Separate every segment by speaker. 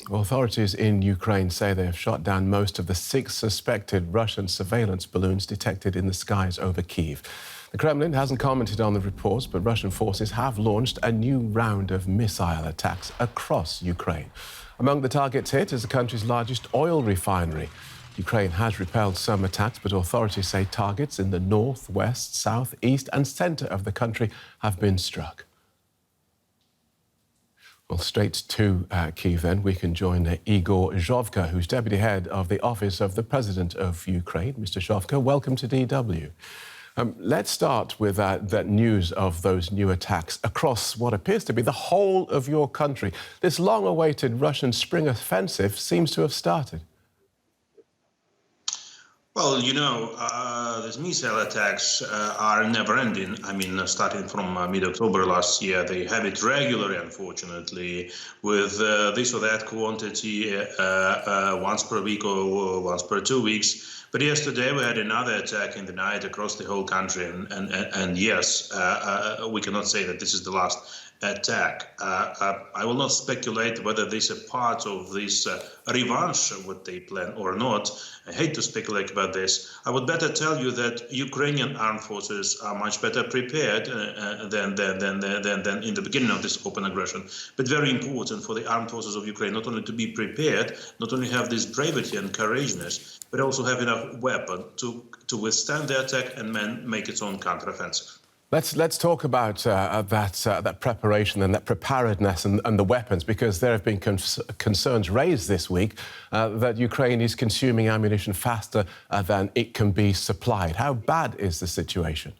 Speaker 1: Authorities in Ukraine say they have shot down most of the 6 suspected Russian surveillance balloons detected in the skies over Kyiv. The Kremlin hasn't commented on the reports, but Russian forces have launched a new round of missile attacks across Ukraine. Among the targets hit is the country's largest oil refinery. Ukraine has repelled some attacks, but authorities say targets in the north, west, south, east and centre of the country have been struck. Well, straight to Kyiv then, we can join Igor Zhovkva, who's Deputy Head of the Office of the President of Ukraine. Mr. Zhovkva, welcome to DW. Let's start with that news of those new attacks across what appears to be the whole of your country. This long-awaited Russian spring offensive seems to have started.
Speaker 2: Well, these missile attacks are never-ending. I mean, starting from mid-October last year, they have it regularly, unfortunately, with this or that quantity once per week or once per 2 weeks. But yesterday we had another attack in the night across the whole country, and yes, we cannot say that this is the last attack. I will not speculate whether this is a part of this revanche, what they plan or not. I hate to speculate about this. I would better tell you that Ukrainian armed forces are much better prepared than in the beginning of this open aggression. But very important for the armed forces of Ukraine not only to be prepared, not only have this bravery and courageousness, but also have enough weapon to withstand the attack and make its own counteroffensive.
Speaker 1: Let's talk about that preparation and that preparedness and the weapons, because there have been concerns raised this week that Ukraine is consuming ammunition faster than it can be supplied. How bad is the situation?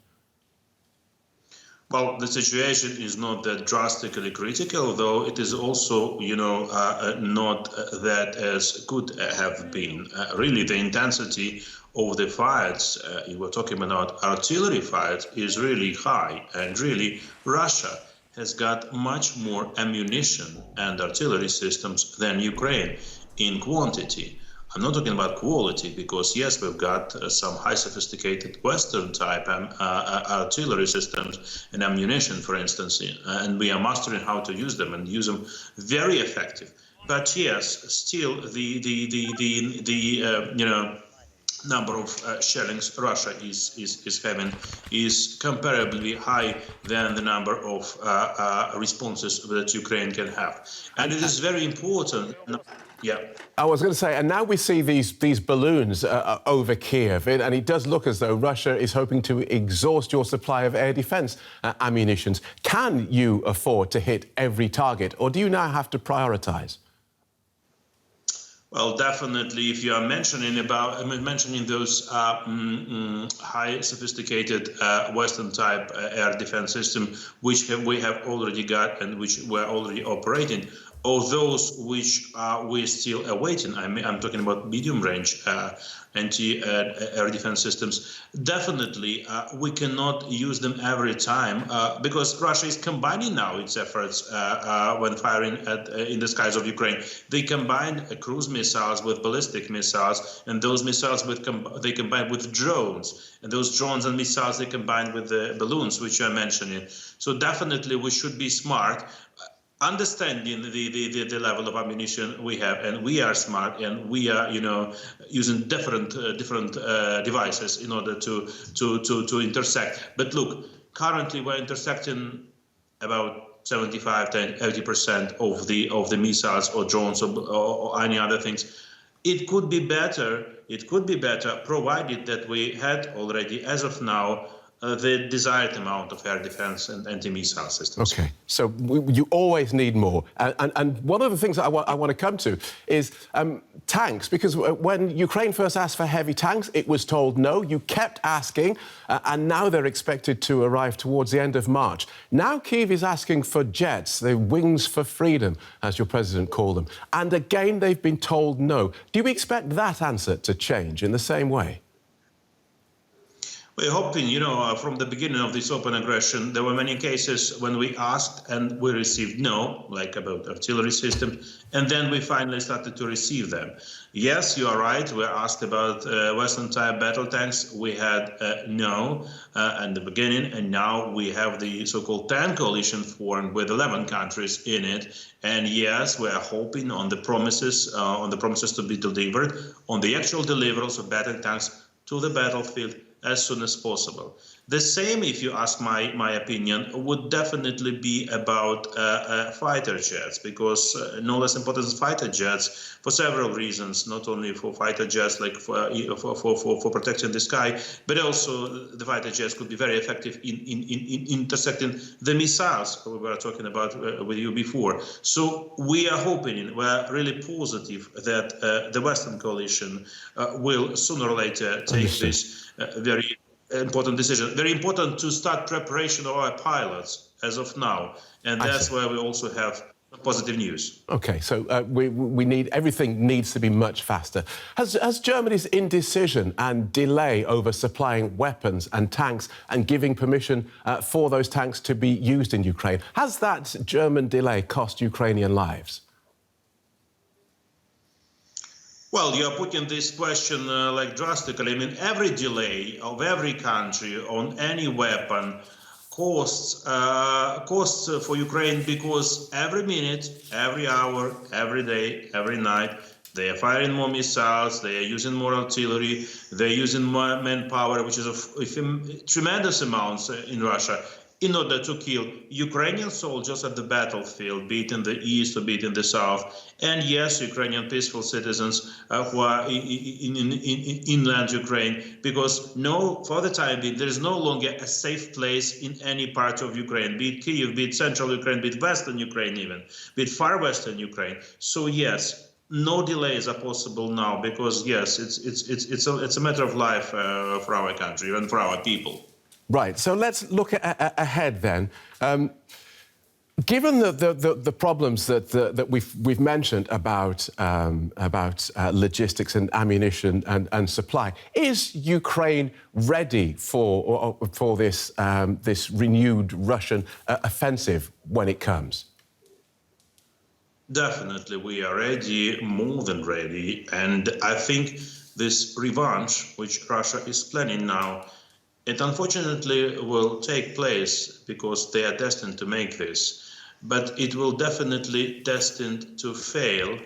Speaker 2: Well, the situation is not that drastically critical, though it is also, not that as could have been. Really, the intensity of the fights, you were talking about artillery fights, is really high. And really, Russia has got much more ammunition and artillery systems than Ukraine in quantity. I'm not talking about quality, because yes, we've got some high sophisticated Western type artillery systems and ammunition, for instance, and we are mastering how to use them and use them very effective. But yes, still the number of shellings Russia is having is comparably high than the number of responses that Ukraine can have, and it is very important. Yeah.
Speaker 1: I was going to say, and now we see these balloons over Kyiv, and it does look as though Russia is hoping to exhaust your supply of air defence ammunitions. Can you afford to hit every target, or do you now have to prioritise?
Speaker 2: Well, definitely, if you are mentioning those high sophisticated Western type air defense system, which we have already got and which we're already operating, or those which we're still awaiting, I'm talking about medium range anti-air defense systems, definitely we cannot use them every time because Russia is combining now its efforts when firing in the skies of Ukraine. They combine cruise missiles with ballistic missiles, and those missiles they combine with drones, and those drones and missiles they combine with the balloons which you're mentioning. So definitely we should be smart, understanding the level of ammunition we have, and we are smart, and we are using different devices in order to intersect. But look, currently we're intersecting about 75 to 80% of the missiles or drones or any other things. It could be better. It could be better, provided that we had already, as of now, the desired amount of air defense and anti-missile systems.
Speaker 1: OK, so you always need more. And one of the things that I want to come to is tanks, because when Ukraine first asked for heavy tanks, it was told no. You kept asking, and now they're expected to arrive towards the end of March. Now Kyiv is asking for jets, the wings for freedom, as your president called them. And again, they've been told no. Do you expect that answer to change in the same way?
Speaker 2: We're hoping, from the beginning of this open aggression, there were many cases when we asked and we received no, like about artillery system, and then we finally started to receive them. Yes, you are right. We asked about Western-type battle tanks. We had no in the beginning, and now we have the so-called tank coalition formed with 11 countries in it. And yes, we are hoping on the promises to be delivered, on the actual deliverables of battle tanks to the battlefield as soon as possible. The same, if you ask my opinion, would definitely be about fighter jets, because no less important than fighter jets, for several reasons, not only for fighter jets, like for protecting the sky, but also the fighter jets could be very effective in intercepting the missiles we were talking about with you before. So we are hoping, we're really positive that the Western coalition will sooner or later take this very important decision. Very important to start preparation of our pilots as of now, and that's where we also have positive news.
Speaker 1: Okay, so we need, everything needs to be much faster. Has Germany's indecision and delay over supplying weapons and tanks and giving permission for those tanks to be used in Ukraine, has that German delay cost Ukrainian lives?
Speaker 2: Well, you are putting this question like drastically. I mean, every delay of every country on any weapon costs for Ukraine, because every minute, every hour, every day, every night, they are firing more missiles, they are using more artillery, they're using more manpower, which is of tremendous amounts in Russia, in order to kill Ukrainian soldiers at the battlefield, be it in the east or be it in the south, and yes, Ukrainian peaceful citizens who are in inland Ukraine, because for the time being, there is no longer a safe place in any part of Ukraine, be it Kyiv, be it central Ukraine, be it western Ukraine even, be it far western Ukraine. So yes, no delays are possible now, because yes, it's a matter of life for our country and for our people.
Speaker 1: Right, so let's look ahead then. Given the problems that we've mentioned about logistics and ammunition and supply, is Ukraine ready for this renewed Russian offensive when it comes?
Speaker 2: Definitely, we are ready, more than ready, and I think this revanche, which Russia is planning now, it unfortunately will take place because they are destined to make this, but it will definitely destined to fail,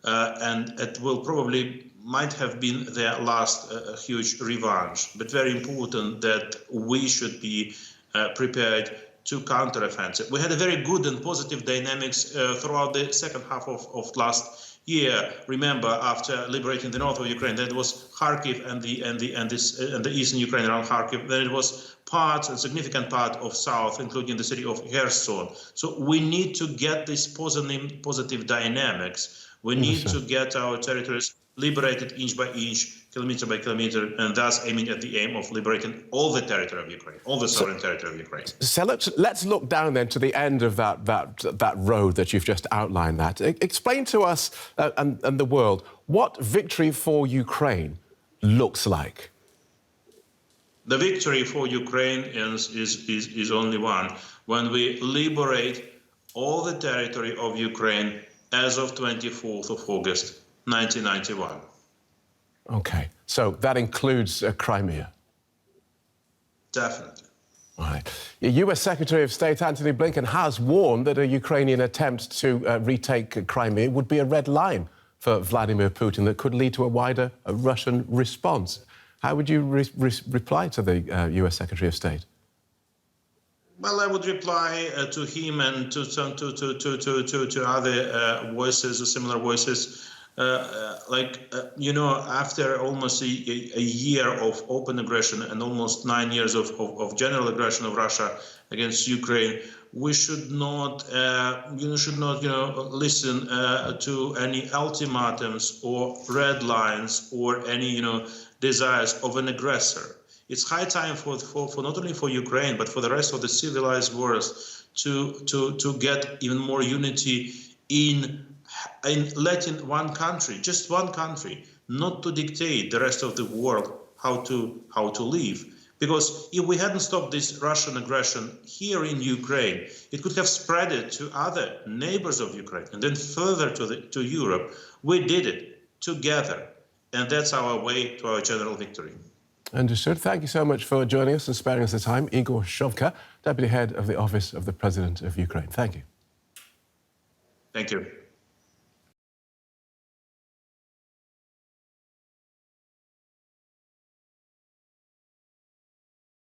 Speaker 2: and it will probably might have been their last huge revanche. But very important that we should be prepared to counteroffensive. We had a very good and positive dynamics throughout the second half of last year. Remember, after liberating the north of Ukraine, then it was Kharkiv and the eastern Ukraine around Kharkiv. Then it was a significant part of south, including the city of Kherson. So we need to get this positive dynamics. We need to get our territories liberated inch by inch, kilometer by kilometer, and thus aiming at the aim of liberating all the territory of Ukraine, all the sovereign territory of Ukraine.
Speaker 1: So let's look down then to the end of that road that you've just outlined. Explain to us and the world what victory for Ukraine looks like.
Speaker 2: The victory for Ukraine is only one: when we liberate all the territory of Ukraine as of 24th of August, 1991.
Speaker 1: Okay, so that includes Crimea?
Speaker 2: Definitely.
Speaker 1: All right. US Secretary of State Antony Blinken has warned that a Ukrainian attempt to retake Crimea would be a red line for Vladimir Putin that could lead to a wider Russian response. How would you reply to the US Secretary of State?
Speaker 2: Well, I would reply to him and to other voices, similar voices. After almost a year of open aggression and almost 9 years of general aggression of Russia against Ukraine, we should not, listen to any ultimatums or red lines or any, desires of an aggressor. It's high time for not only for Ukraine but for the rest of the civilized world to get even more unity in letting one country, just one country, not to dictate the rest of the world how to live, Because if we hadn't stopped this Russian aggression here in Ukraine, it could have spread it to other neighbors of Ukraine and then further to Europe. We did it together, and that's our way to our general victory.
Speaker 1: Understood. Thank you so much for joining us and sparing us the time. Igor Zhovkva, Deputy Head of the Office of the President of Ukraine. Thank you.
Speaker 2: Thank you.